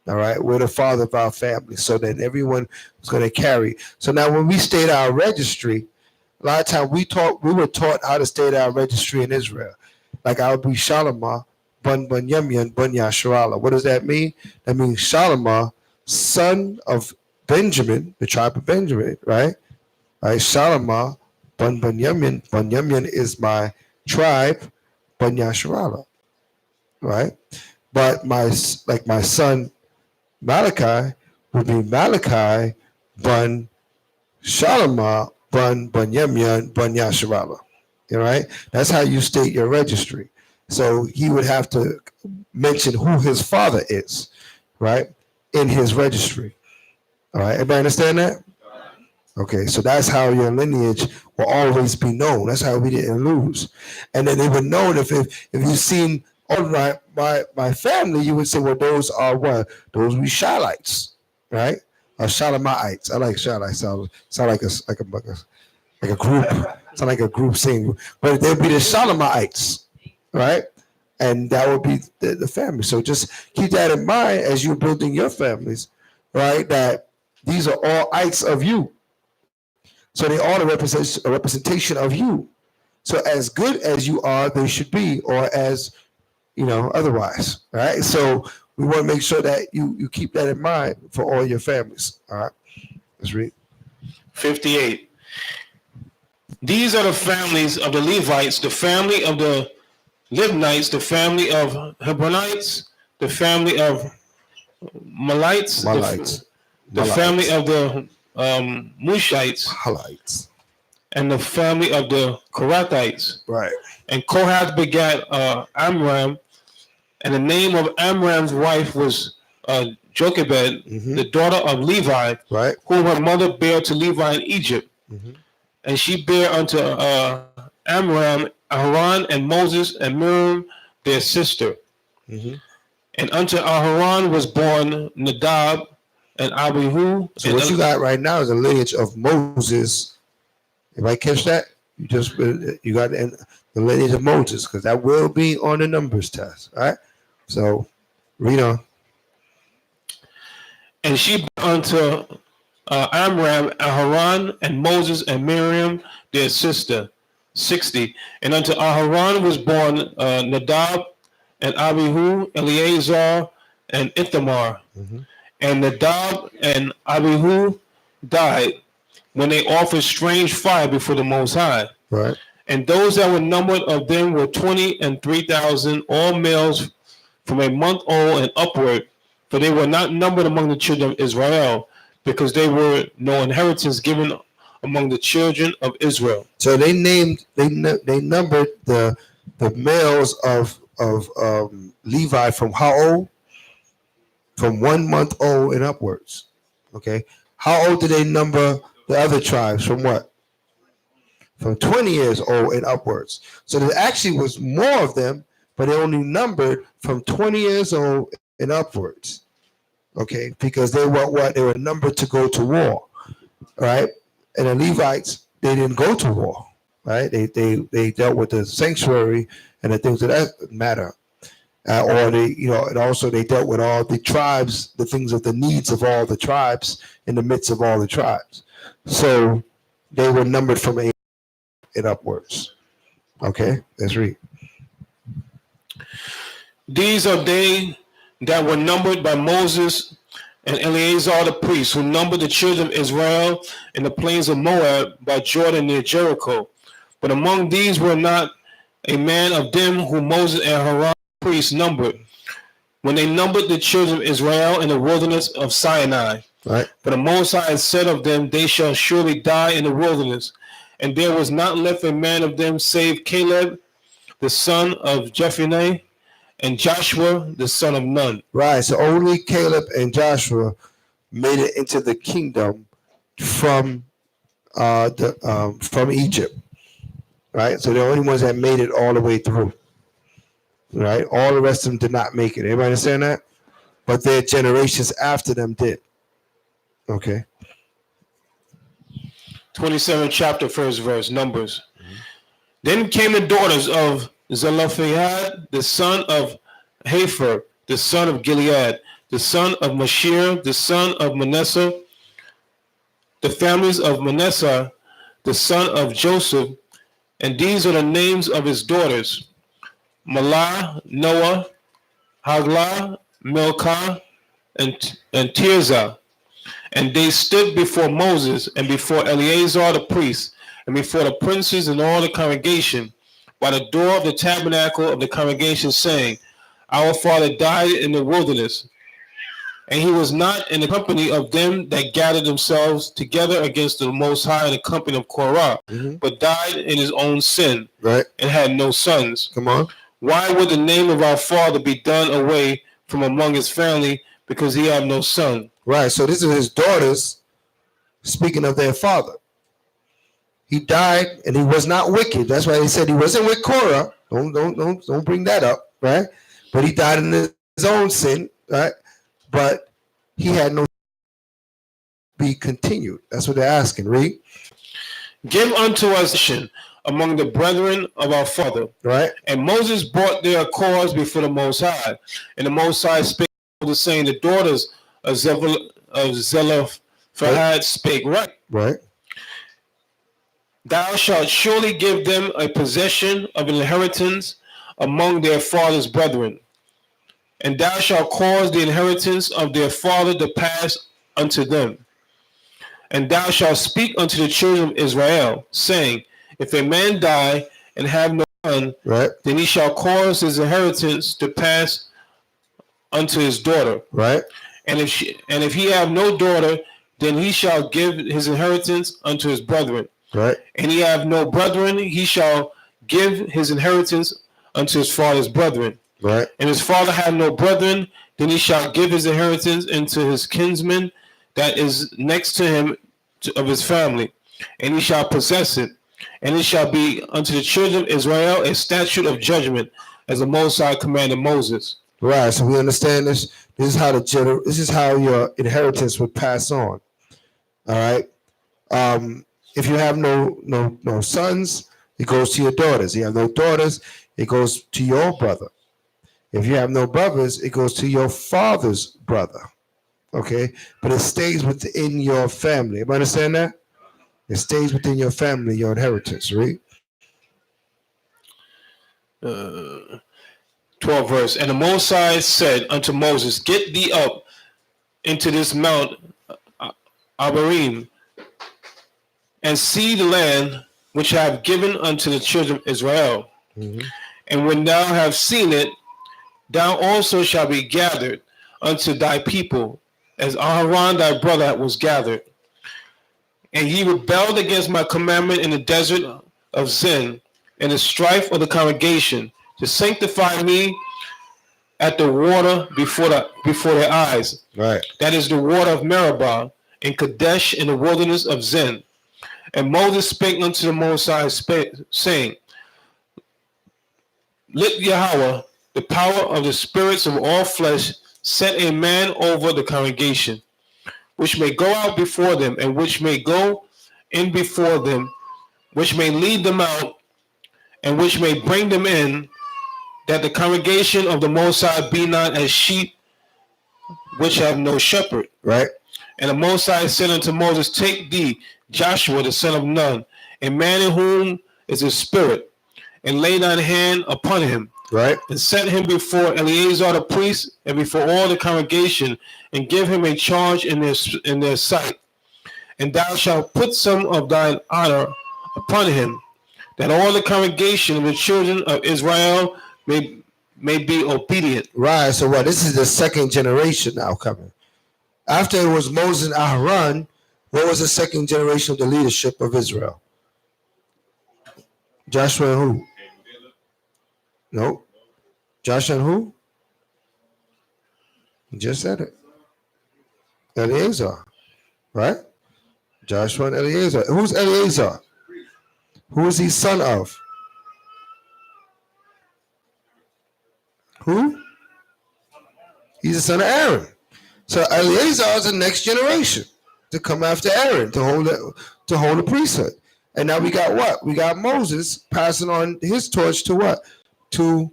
Speaker 2: All right, we're the father of our family, so that everyone is going to carry. So now, when we state our registry, a lot of times we were taught how to state our registry in Israel. Like I would be Shalomah, Bun Yemyan, Bun Yasharala. What does that mean? That means Shalomah, son of Benjamin, the tribe of Benjamin, right? Right, Shalomah, Bun Yemyan. Bun Yemyan is my tribe, Bun Yasharala, right? But my son Malachi would be Malachi, Bun Shalomah, Bun Yemyan, Bun Yasharala. All right, that's how you state your registry. So he would have to mention who his father is, right, in his registry. All right, everybody understand that? Okay, so that's how your lineage will always be known. That's how we didn't lose. And then they would know if you've seen all my family, you would say, well, those are what? Those we Shalites, right? Or Shalamites. I like Shalites. Sound like a group. Sound like a group sing. But they'd be the Shalamites, right? And that would be the family. So just keep that in mind as you're building your families, right? That these are all ites of you. So they all represent a representation of you. So as good as you are, they should be, or as otherwise, right? So we want to make sure that you keep that in mind for all your families. All right, let's read.
Speaker 1: 58. These are the families of the Levites, the family of the Libnites, the family of Hebronites, the family of Malites, the family of the Mushites, and the family of the Korathites.
Speaker 2: Right.
Speaker 1: And Kohath begat Amram, and the name of Amram's wife was Jochebed, the daughter of Levi,
Speaker 2: right,
Speaker 1: whom her mother bare to Levi in Egypt. And she bare unto Amram, Aharon, and Moses, and Miriam, their sister. And unto Aharon was born Nadab and Abihu.
Speaker 2: So what you got right now is a lineage of Moses. Everybody catch that? You got the lineage of Moses, because that will be on the numbers test. All right. So read on.
Speaker 1: And she unto Amram, Aharon, and Moses, and Miriam, their sister. 60. And unto Aharon was born Nadab and Abihu, Eleazar, and Ithamar. And Nadab and Abihu died when they offered strange fire before the Most High.
Speaker 2: Right.
Speaker 1: And those that were numbered of them were 20 and 3,000, all males from a month old and upward, for they were not numbered among the children of Israel, because they were no inheritance given among the children of Israel.
Speaker 2: So they numbered the males of Levi from how old? From 1 month old and upwards. Okay. How old did they number the other tribes? From what? From 20 years old and upwards. So there actually was more of them, but they only numbered from 20 years old and upwards. Okay, because they were what? They were numbered to go to war, right? And the Levites, they didn't go to war, right? They dealt with the sanctuary and the things of that matter. Or they, and also they dealt with all the tribes, the things of the needs of all the tribes in the midst of all the tribes. So they were numbered from 8 and upwards. Okay, let's read.
Speaker 1: These are they that were numbered by Moses and Eleazar the priest, who numbered the children of Israel in the plains of Moab by Jordan near Jericho. But among these were not a man of them whom Moses and Aaron the priest numbered, when they numbered the children of Israel in the wilderness of Sinai.
Speaker 2: Right.
Speaker 1: But the Most High said of them, they shall surely die in the wilderness. And there was not left a man of them save Caleb, the son of Jephunneh, and Joshua, the son of Nun.
Speaker 2: Right. So only Caleb and Joshua made it into the kingdom from Egypt. Right. So the only ones that made it all the way through. Right. All the rest of them did not make it. Everybody understand that? But their generations after them did. Okay.
Speaker 1: 27th chapter, first verse, Numbers. Then came the daughters of Zelophehad, the son of Hafer, the son of Gilead, the son of Mashir, the son of Manasseh, the families of Manasseh, the son of Joseph, and these are the names of his daughters: Malah, Noah, Haglah, Milcah, and Tirzah. And they stood before Moses and before Eleazar the priest and before the princes and all the congregation by the door of the tabernacle of the congregation, saying, Our father died in the wilderness, and he was not in the company of them that gathered themselves together against the Most High in the company of Korah, but died in his own sin,
Speaker 2: right,
Speaker 1: and had no sons.
Speaker 2: Come on.
Speaker 1: Why would the name of our father be done away from among his family, because he had no son?
Speaker 2: Right. So this is his daughters speaking of their father. He died, and he was not wicked. That's why he said he wasn't with Korah. Don't bring that up, right? But he died in his own sin, right? But he had no be continued. That's what they're asking. Read.
Speaker 1: Give unto us among the brethren of our father.
Speaker 2: Right.
Speaker 1: And Moses brought their cause before the Most High. And the Most High spake to Moses, saying, The daughters of Zelophehad spake right.
Speaker 2: Right.
Speaker 1: Thou shalt surely give them a possession of an inheritance among their father's brethren. And thou shalt cause the inheritance of their father to pass unto them. And thou shalt speak unto the children of Israel, saying, If a man die and have no son,
Speaker 2: right,
Speaker 1: then he shall cause his inheritance to pass unto his daughter.
Speaker 2: Right.
Speaker 1: And if he have no daughter, then he shall give his inheritance unto his brethren.
Speaker 2: Right.
Speaker 1: And he have no brethren, he shall give his inheritance unto his father's brethren.
Speaker 2: Right.
Speaker 1: And his father have no brethren, then he shall give his inheritance into his kinsman that is next to him of his family, and he shall possess it. And it shall be unto the children of Israel a statute of judgment, as the Most High commanded Moses.
Speaker 2: Right. So we understand this. This is how your inheritance would pass on. All right. If you have no sons, it goes to your daughters. You have no daughters, it goes to your brother. If you have no brothers, it goes to your father's brother. Okay, but it stays within your family. You understand that? It stays within your family, your inheritance, right?
Speaker 1: 12 verse. And the Most High said unto Moses, Get thee up into this mount Abarim, and see the land which I have given unto the children of Israel. And when thou have seen it, thou also shalt be gathered unto thy people, as Aharon thy brother was gathered. And ye rebelled against my commandment in the desert of Zin, in the strife of the congregation, to sanctify me at the water before their eyes.
Speaker 2: Right.
Speaker 1: That is the water of Meribah, in Kadesh, in the wilderness of Zin. And Moses spake unto the Most High, saying, Let Yahweh, the power of the spirits of all flesh, set a man over the congregation, which may go out before them, and which may go in before them, which may lead them out, and which may bring them in, that the congregation of the Most High be not as sheep which have no shepherd.
Speaker 2: Right.
Speaker 1: And the Most High said unto Moses, Take thee Joshua the son of Nun, a man in whom is a spirit, and lay thine hand upon him.
Speaker 2: Right.
Speaker 1: And set him before Eleazar the priest and before all the congregation, and give him a charge in their sight. And thou shalt put some of thine honor upon him, that all the congregation of the children of Israel may be obedient.
Speaker 2: Right. So what? This is the second generation now coming. After it was Moses and Aharon, what was the second generation of the leadership of Israel? Joshua and who? No. Joshua and who? You just said it. Eleazar. Right? Joshua and Eleazar. Who's Eleazar? Who is he son of? Who? He's the son of Aaron. So Eleazar is the next generation to come after Aaron to hold the priesthood. And now we got what? We got Moses passing on his torch to what? To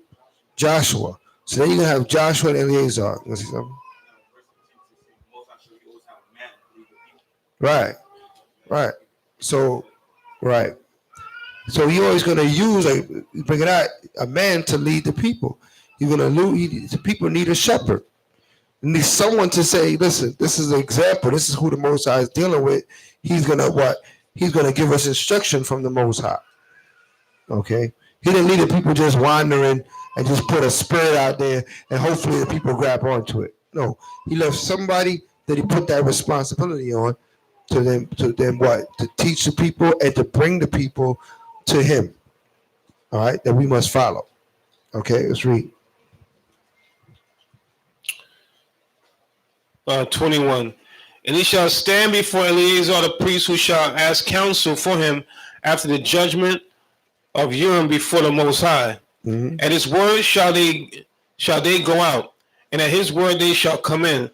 Speaker 2: Joshua. So then you're gonna have Joshua and Eleazar. You see something? Right, right. So, right. So you're always gonna use bring it out a man to lead the people. You're gonna lose. The people need a shepherd. Need someone to say, listen, this is an example. This is who the Most High is dealing with. He's gonna what? He's gonna give us instruction from the Most High. Okay. He didn't leave the people just wandering and just put a spirit out there and hopefully the people grab onto it. No, he left somebody that he put that responsibility on to them what? To teach the people and to bring the people to him. All right, that we must follow. Okay, let's read.
Speaker 1: 21. And he shall stand before Eleazar the priest, who shall ask counsel for him after the judgment of Urim before the Most High. Mm-hmm. At his word shall they go out, and at his word they shall come in,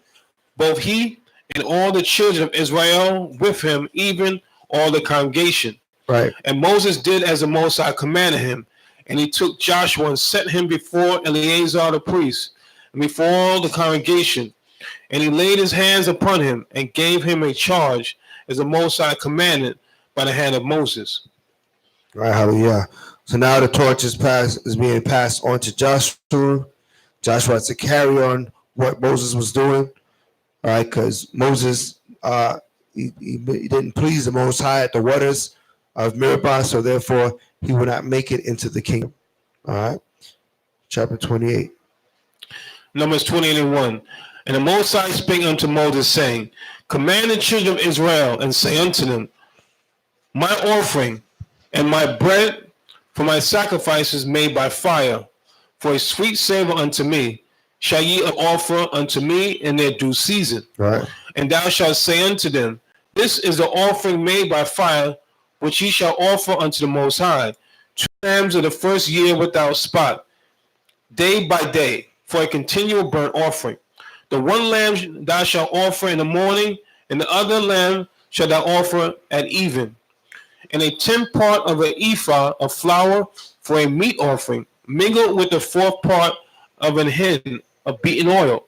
Speaker 1: both he and all the children of Israel with him, even all the congregation.
Speaker 2: Right.
Speaker 1: And Moses did as the Most High commanded him, and he took Joshua and set him before Eleazar the priest, and before all the congregation. And he laid his hands upon him and gave him a charge as the Most High commanded by the hand of Moses.
Speaker 2: Right, hallelujah. So now the torch is being passed on to Joshua. Joshua has to carry on what Moses was doing. All right, because Moses he didn't please the Most High at the waters of Meribah, so therefore he would not make it into the kingdom. All right, chapter 28.
Speaker 1: Numbers 28:1. And the Most High spake unto Moses, saying, Command the children of Israel, and say unto them, My offering and my bread for my sacrifices made by fire, for a sweet savor unto me, shall ye offer unto me in their due season.
Speaker 2: Right.
Speaker 1: And thou shalt say unto them, This is the offering made by fire, which ye shall offer unto the Most High, 2 lambs of the first year without spot, day by day, for a continual burnt offering. The one lamb thou shalt offer in the morning, and the other lamb shalt thou offer at even. And a 10th part of an ephah of flour for a meat offering, mingled with the 4th part of an hin of beaten oil.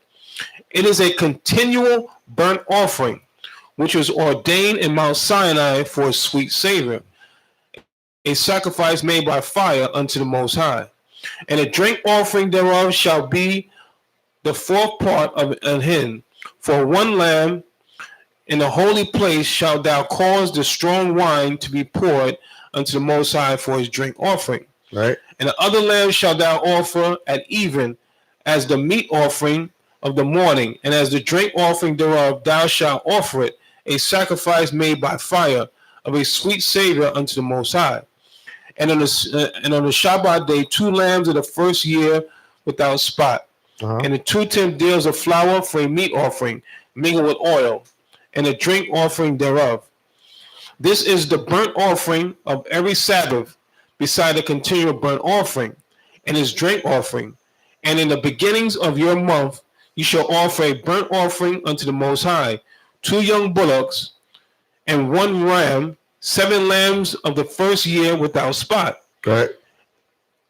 Speaker 1: It is a continual burnt offering, which was ordained in Mount Sinai for a sweet savor, a sacrifice made by fire unto the Most High. And a drink offering thereof shall be the 4th part of an hin. For one lamb in the holy place shalt thou cause the strong wine to be poured unto the Most High for his drink offering.
Speaker 2: Right.
Speaker 1: And the other lamb shalt thou offer at even as the meat offering of the morning, and as the drink offering thereof thou shalt offer it, a sacrifice made by fire of a sweet savor unto the Most High. And on the Shabbat day, 2 lambs of the first year without spot. And the 2 tenth deals of flour for a meat offering, mingled with oil, and a drink offering thereof. This is the burnt offering of every Sabbath, beside the continual burnt offering, and his drink offering. And in the beginnings of your month, you shall offer a burnt offering unto the Most High, 2 young bullocks, and 1 ram, 7 lambs of the first year without spot.
Speaker 2: Right.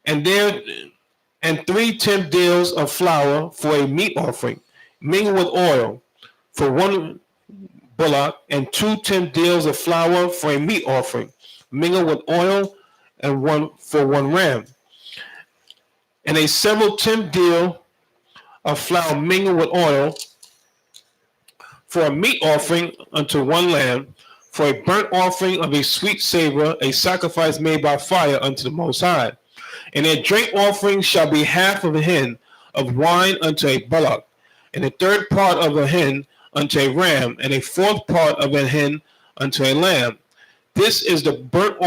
Speaker 1: And 3 tenth deals of flour for a meat offering, mingled with oil, for 1 bullock, and 2 tenth deals of flour for a meat offering, mingled with oil, and 1 ram, and a several tenth deal of flour mingled with oil for a meat offering unto 1 lamb, for a burnt offering of a sweet savor, a sacrifice made by fire unto the Most High. And their drink offering shall be half of a hin of wine unto a bullock, and a 3rd part of a hin unto a ram, and a 4th part of a hin unto a lamb. This is the burnt